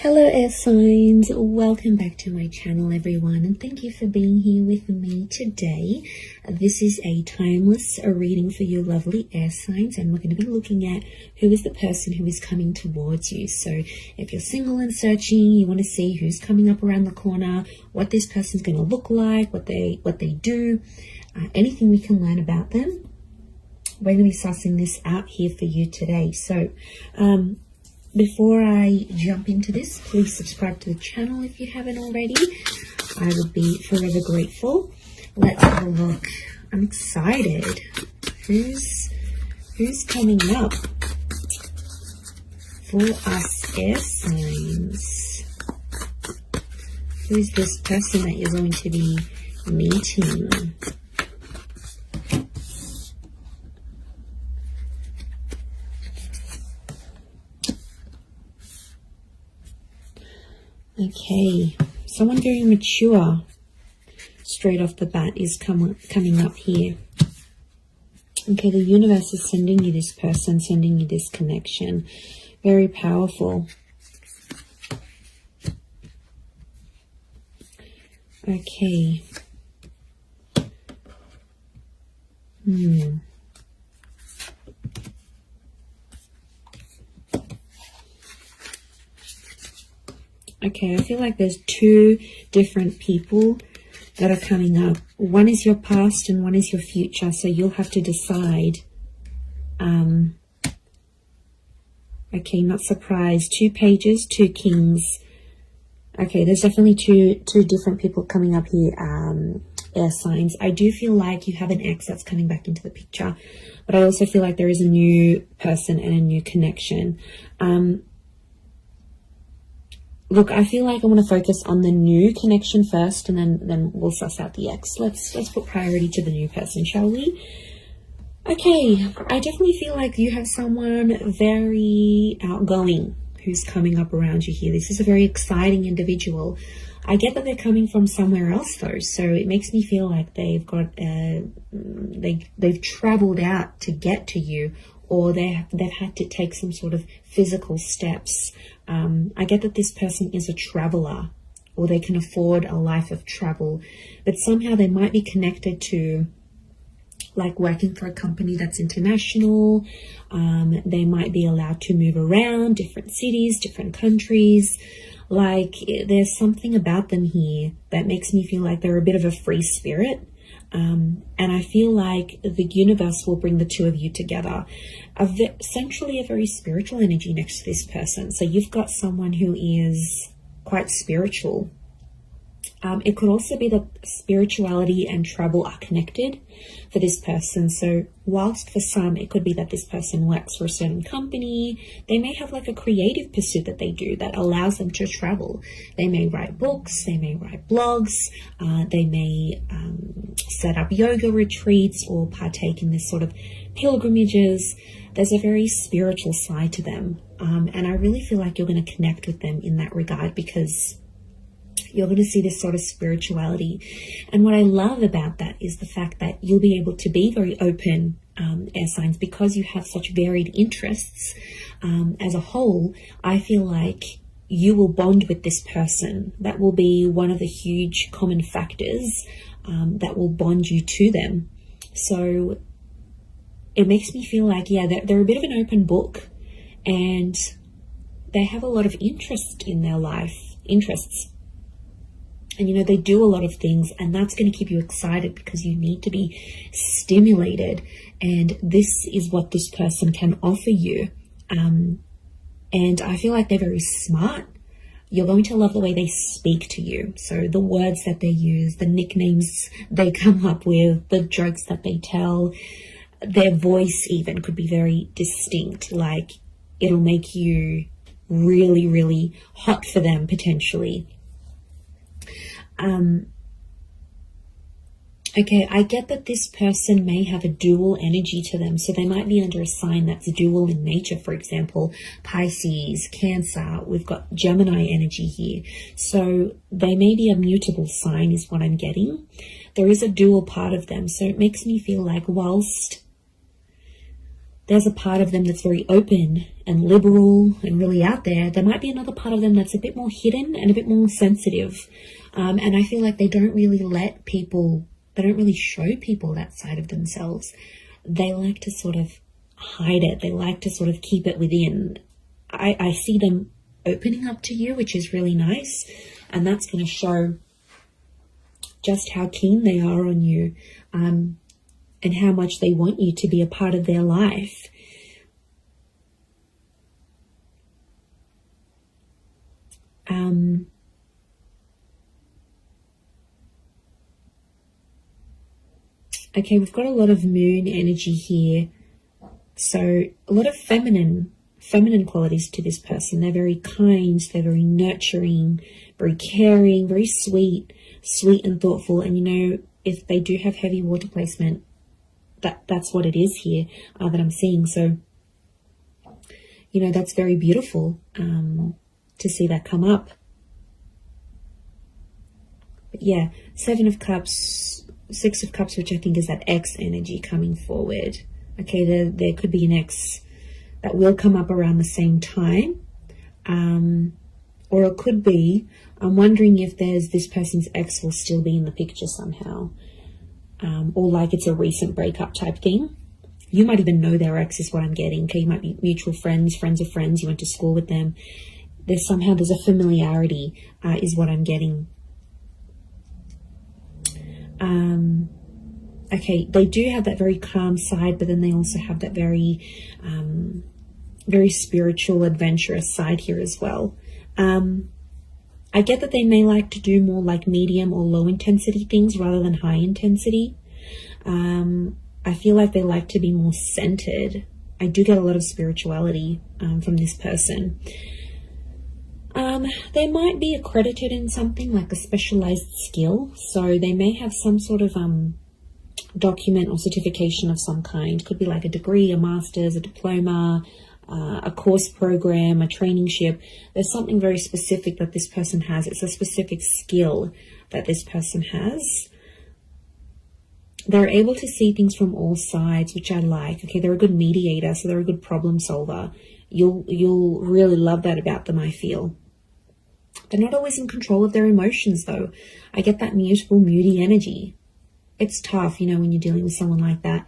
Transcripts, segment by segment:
Hello air signs, welcome back to my channel everyone, and thank you for being here with me today. This is a timeless reading for you lovely air signs, and we're going to be looking at who is the person who is coming towards you. So if you're single and searching, you want to see who's coming up around the corner, what this person's going to look like, what they do, anything we can learn about them. We're going to be sussing this out here for you today. So before I jump into this, please subscribe to the channel if you haven't already. I would be forever grateful. Let's have a look. I'm excited. Who's coming up for us air signs? Who is this person that you're going to be meeting? Okay, someone very mature straight off the bat is coming up here. Okay, the universe is sending you this person, sending you this connection. Very powerful. Okay. Okay, I feel like there's two different people that are coming up. One is your past and one is your future. So you'll have to decide. Okay, not surprised. 2 pages, 2 kings. Okay, there's definitely two different people coming up here, air signs. I do feel like you have an ex that's coming back into the picture. But I also feel like there is a new person and a new connection. Look, I feel like I want to focus on the new connection first, and then we'll suss out the ex. Let's put priority to the new person, shall we? Okay, I definitely feel like you have someone very outgoing who's coming up around you here. This is a very exciting individual. I get that they're coming from somewhere else though, so it makes me feel like they've got they've traveled out to get to you, or they've had to take some sort of physical steps. I get that this person is a traveler, or they can afford a life of travel, but somehow they might be connected to like working for a company that's international. They might be allowed to move around different cities, different countries. Like there's something about them here that makes me feel like they're a bit of a free spirit. And I feel like the universe will bring the two of you together. Essentially a very spiritual energy next to this person. So you've got someone who is quite spiritual. It could also be that spirituality and travel are connected for this person. So whilst for some, it could be that this person works for a certain company, they may have like a creative pursuit that they do that allows them to travel. They may write books, they may write blogs, they may set up yoga retreats or partake in this sort of pilgrimages. There's a very spiritual side to them. And I really feel like you're going to connect with them in that regard, because you're going to see this sort of spirituality. And what I love about that is the fact that you'll be able to be very open, air signs, because you have such varied interests. As a whole, I feel like you will bond with this person. That will be one of the huge common factors that will bond you to them. So it makes me feel like, yeah, they're a bit of an open book, and they have a lot of interest in their life, interests. And, you know, they do a lot of things, and that's going to keep you excited because you need to be stimulated. And this is what this person can offer you. And I feel like they're very smart. You're going to love the way they speak to you. So the words that they use, the nicknames they come up with, the jokes that they tell, their voice even could be very distinct. Like it'll make you really, really hot for them potentially. Okay, I get that this person may have a dual energy to them. So they might be under a sign that's dual in nature. For example, Pisces, Cancer. We've got Gemini energy here. So they may be a mutable sign is what I'm getting. There is a dual part of them. So it makes me feel like whilst there's a part of them that's very open and liberal and really out there. There might be another part of them that's a bit more hidden and a bit more sensitive. And I feel like they don't really show people that side of themselves. They like to sort of hide it. They like to sort of keep it within. I see them opening up to you, which is really nice. And that's going to show just how keen they are on you, and how much they want you to be a part of their life. Okay, we've got a lot of moon energy here. So a lot of feminine qualities to this person. They're very kind, they're very nurturing, very caring, very sweet and thoughtful. And you know, if they do have heavy water placement, that's what it is here that I'm seeing. So, you know, that's very beautiful to see that come up. But yeah, 7 of Cups, 6 of Cups, which I think is that ex energy coming forward. Okay, there could be an ex that will come up around the same time. Or it could be, I'm wondering if this person's ex will still be in the picture somehow. Or like it's a recent breakup type thing. You might even know their ex is what I'm getting. Okay, you might be mutual friends of friends, you went to school with them. There's a familiarity is what I'm getting. Okay, they do have that very calm side, but then they also have that very spiritual, adventurous side here as well. I get that they may like to do more like medium or low intensity things rather than high intensity. I feel like they like to be more centered. I do get a lot of spirituality from this person. They might be accredited in something like a specialized skill. So they may have some sort of document or certification of some kind. Could be like a degree, a master's, a diploma, a course program, a traineeship. There's something very specific that this person has. It's a specific skill that this person has. They're able to see things from all sides, which I like. Okay, they're a good mediator, so they're a good problem solver. You'll really love that about them, I feel. They're not always in control of their emotions, though. I get that mutable, moody energy. It's tough, you know, when you're dealing with someone like that.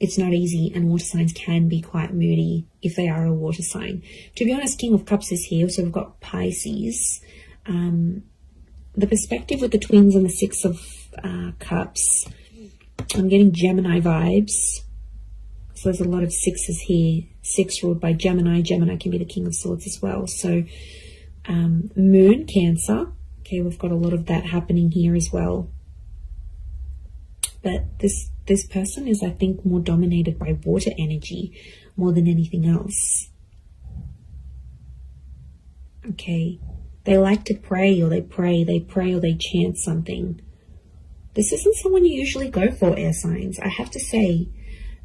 It's not easy, and water signs can be quite moody if they are a water sign. To be honest, King of Cups is here, so we've got Pisces. The perspective with the twins and the 6 of Cups, I'm getting Gemini vibes. So there's a lot of 6s here. 6 ruled by Gemini. Gemini can be the King of Swords as well. So Moon, Cancer. Okay, we've got a lot of that happening here as well. But this person is, I think, more dominated by water energy more than anything else. Okay. They like to pray, or they pray or they chant something. This isn't someone you usually go for, air signs. I have to say,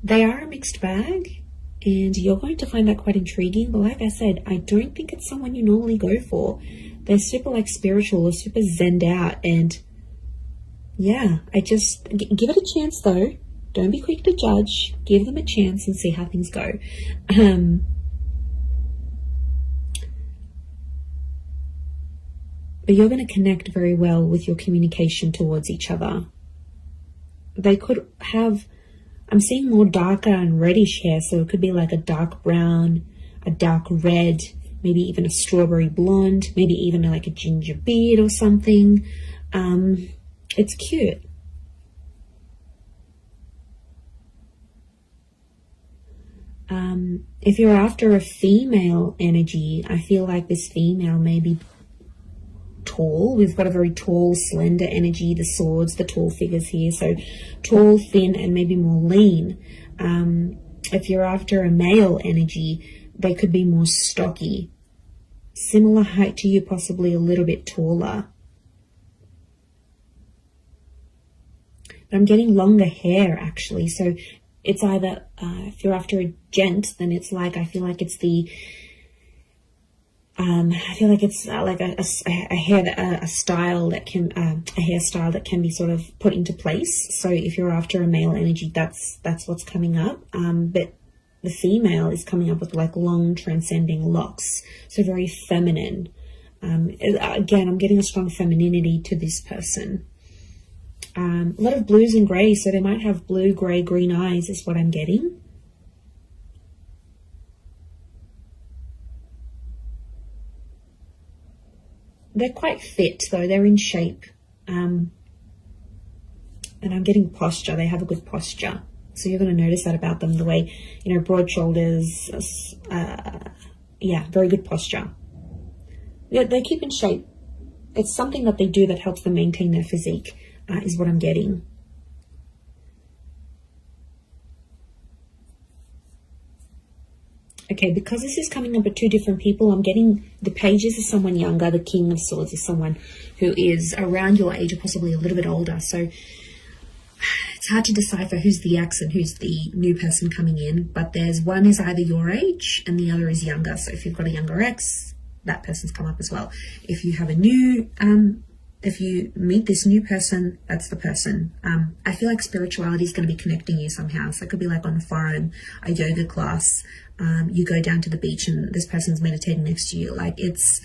they are a mixed bag, and you're going to find that quite intriguing. But like I said, I don't think it's someone you normally go for. They're super like spiritual or super zenned out, and yeah, I just give it a chance though. Don't be quick to judge. Give them a chance and see how things go. But you're going to connect very well with your communication towards each other. They could have, I'm seeing more darker and reddish hair, so it could be like a dark brown, a dark red, maybe even a strawberry blonde, maybe even like a ginger beard or something. It's cute. If you're after a female energy, I feel like this female may be tall. We've got a very tall, slender energy, the swords, the tall figures here. So tall, thin, and maybe more lean. If you're after a male energy, they could be more stocky. Similar height to you, possibly a little bit taller. But I'm getting longer hair, actually. So it's either, if you're after a gent, then it's like, I feel like it's the I feel like it's like a style that can a hairstyle that can be sort of put into place. So if you're after a male energy, that's what's coming up. But the female is coming up with like long transcending locks, so very feminine. Again, I'm getting a strong femininity to this person. A lot of blues and greys, so they might have blue, grey, green eyes is what I'm getting. They're quite fit though, they're in shape. And I'm getting posture, they have a good posture. So you're going to notice that about them, the way, you know, broad shoulders, yeah, very good posture. Yeah, they keep in shape. It's something that they do that helps them maintain their physique, is what I'm getting. Okay, because this is coming up at two different people, I'm getting the pages is someone younger, the King of Swords is someone who is around your age or possibly a little bit older. So it's hard to decipher who's the ex and who's the new person coming in, but there's one is either your age and the other is younger. So if you've got a younger ex, that person's come up as well. If you have a new, if you meet this new person, that's the person. I feel like spirituality is going to be connecting you somehow. So it could be like on a forum, a yoga class. You go down to the beach and this person's meditating next to you. Like it's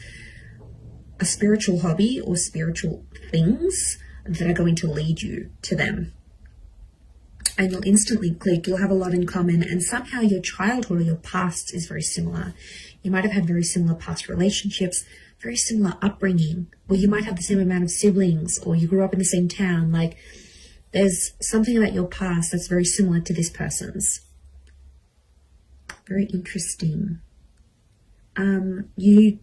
a spiritual hobby or spiritual things that are going to lead you to them. And you'll instantly click, you'll have a lot in common, and somehow your childhood or your past is very similar. You might have had very similar past relationships, very similar upbringing, or you might have the same amount of siblings, or you grew up in the same town. Like there's something about your past that's very similar to this person's. Very interesting. You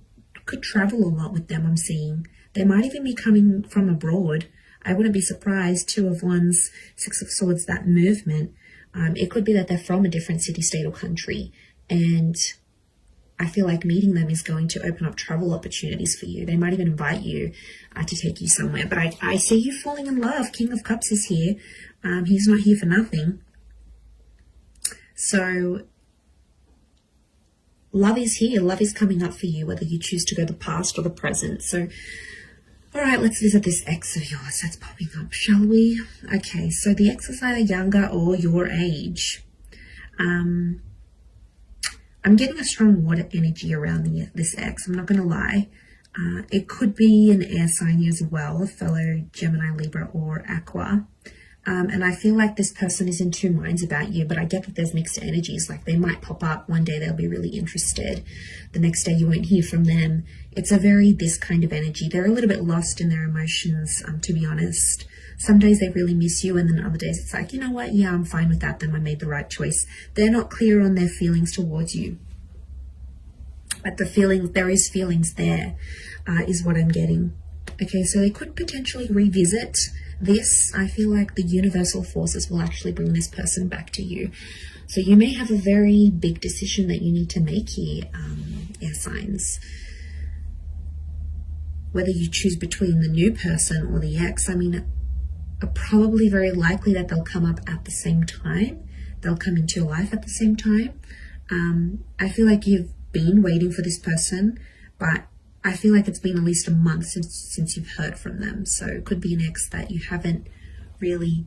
could travel a lot with them, I'm seeing. They might even be coming from abroad. I wouldn't be surprised. Two of Wands, Six of Swords, that movement. It could be that they're from a different city, state, or country. And I feel like meeting them is going to open up travel opportunities for you. They might even invite you to take you somewhere. But I see you falling in love. King of Cups is here. He's not here for nothing. So love is here. Love is coming up for you, whether you choose to go the past or the present. So, all right, let's visit this ex of yours that's popping up, shall we? Okay, so the ex is either younger or your age. I'm getting a strong water energy around this ex. I'm not going to lie. It could be an air sign as well, a fellow Gemini, Libra, or Aqua. And I feel like this person is in two minds about you, but I get that there's mixed energies. Like they might pop up one day, they'll be really interested. The next day you won't hear from them. It's a very this kind of energy. They're a little bit lost in their emotions, to be honest. Some days they really miss you, and then other days it's like, you know what, yeah, I'm fine with that, then I made the right choice. They're not clear on their feelings towards you. But the feelings, there is feelings there, is what I'm getting. Okay, so they could potentially revisit this. I feel like the universal forces will actually bring this person back to you. So you may have a very big decision that you need to make here, air signs. Whether you choose between the new person or the ex, I mean, probably very likely that they'll come up at the same time. They'll come into your life at the same time. I feel like you've been waiting for this person, but I feel like it's been at least a month since you've heard from them. So it could be an ex that you haven't really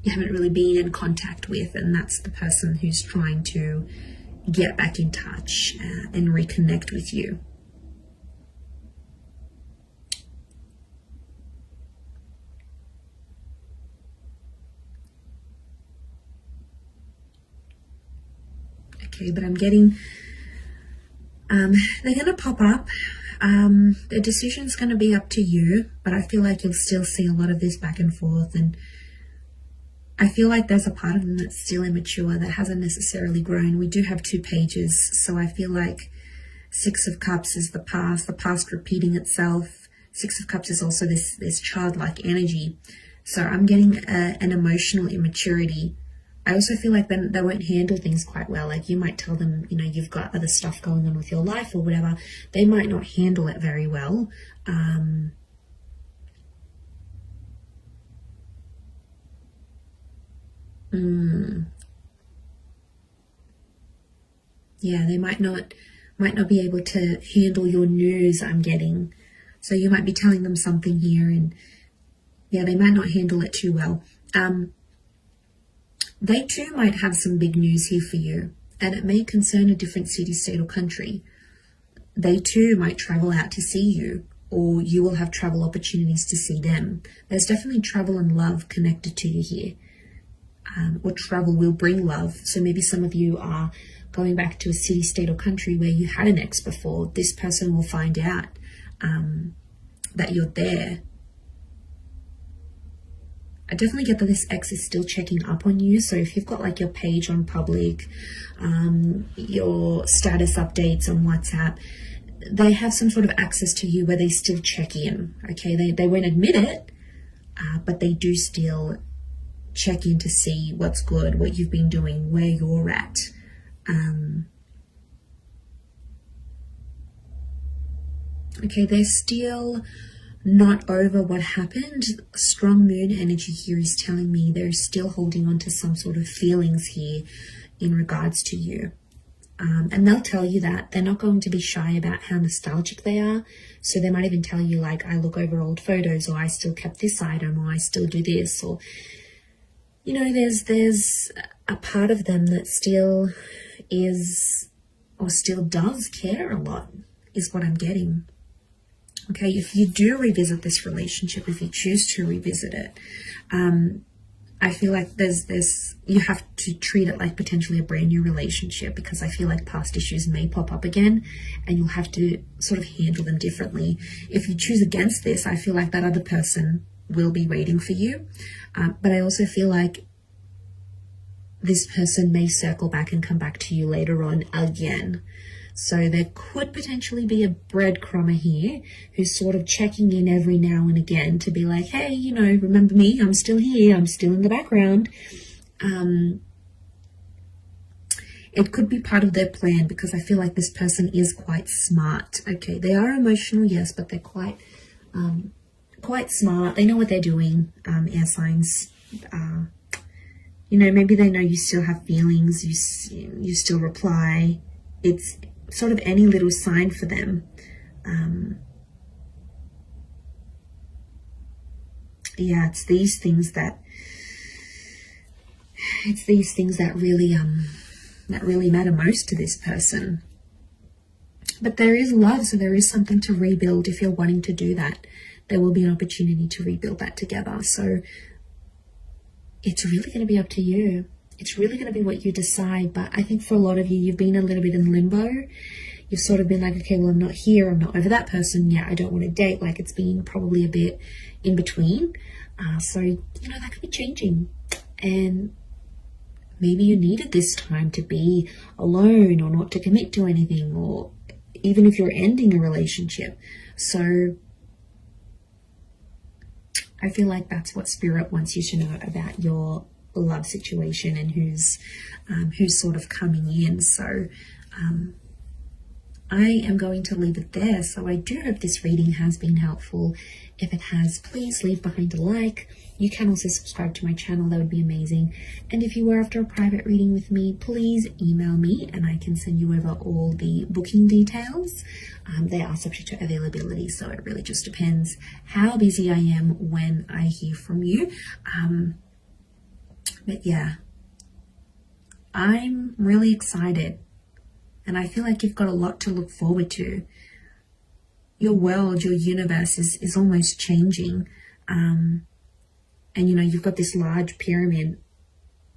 been in contact with, and that's the person who's trying to get back in touch and reconnect with you. Okay, but I'm getting they're going to pop up. The decision's going to be up to you, but I feel like you'll still see a lot of this back and forth, and I feel like there's a part of them that's still immature, that hasn't necessarily grown. We do have two pages, so I feel like Six of Cups is the past repeating itself. Six of Cups is also this childlike energy. So I'm getting an emotional immaturity. I also feel like they won't handle things quite well. Like you might tell them, you know, you've got other stuff going on with your life or whatever. They might not handle it very well. Yeah, they might not might not be able to handle your news, I'm getting. So you might be telling them something here, and yeah, they might not handle it too well. They too might have some big news here for you, and it may concern a different city, state, or country. They too might travel out to see you, or you will have travel opportunities to see them. There's definitely travel and love connected to you here. Or travel will bring love. So maybe some of you are going back to a city, state, or country where you had an ex before. This person will find out that you're there. I definitely get that this ex is still checking up on you. So if you've got like your page on public, your status updates on WhatsApp, they have some sort of access to you where they still check in. Okay, they won't admit it, but they do still check in to see what's good, what you've been doing, where you're at. Okay, they're still not over what happened. Strong moon energy here is telling me they're still holding on to some sort of feelings here in regards to you. And they'll tell you that. They're not going to be shy about how nostalgic they are. So they might even tell you like, I look over old photos, or I still kept this item, or I still do this, or, you know, there's a part of them that still is, or still does care a lot, is what I'm getting. Okay, if you do revisit this relationship, if you choose to revisit it, I feel like you have to treat it like potentially a brand new relationship, because I feel like past issues may pop up again and you'll have to sort of handle them differently. If you choose against this, I feel like that other person will be waiting for you. But I also feel like this person may circle back and come back to you later on again. So there could potentially be a breadcrumber here who's sort of checking in every now and again to be like, hey, you know, remember me? I'm still here. I'm still in the background. It could be part of their plan, because I feel like this person is quite smart. Okay, they are emotional, yes, but they're quite smart. They know what they're doing. Air signs, you know, maybe they know you still have feelings. You still reply. It's sort of any little sign for them. Yeah, it's these things that really matter most to this person. But there is love, so there is something to rebuild. If you're wanting to do that, there will be an opportunity to rebuild that together. So it's really going to be up to you. It's really going to be what you decide. But I think for a lot of you, you've been a little bit in limbo. You've sort of been like, okay, well, I'm not here. I'm not over that person. Yeah, I don't want to date. Like, it's been probably a bit in between. So, you know, that could be changing. And maybe you needed this time to be alone, or not to commit to anything, or even if you're ending a relationship. So I feel like that's what Spirit wants you to know about your love situation and who's sort of coming in. So I am going to leave it there. So I do hope this reading has been helpful. If it has, please leave behind a like. You can also subscribe to my channel. That would be amazing. And if you were after a private reading with me, please email me and I can send you over all the booking details. They are subject to availability, so it really just depends how busy I am when I hear from you. But yeah, I'm really excited, and I feel like you've got a lot to look forward to. Your world, your universe is almost changing. And you know, you've got this large pyramid.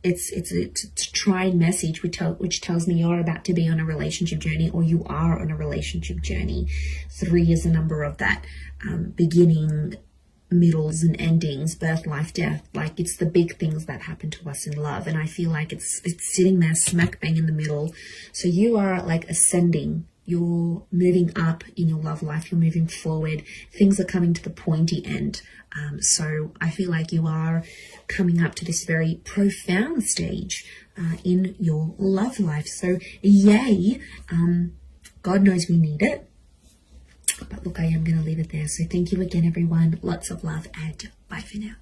It's a trine message which tells me you're about to be on a relationship journey, or you are on a relationship journey. 3 is the number of that beginning, middles and endings, birth, life, death. Like, it's the big things that happen to us in love, and I feel like it's sitting there smack bang in the middle. So you are like ascending. You're moving up in your love life. You're moving forward. Things are coming to the pointy end. So I feel like you are coming up to this very profound stage in your love life. So yay. God knows we need it. But look, I am going to leave it there. So thank you again, everyone. Lots of love, and bye for now.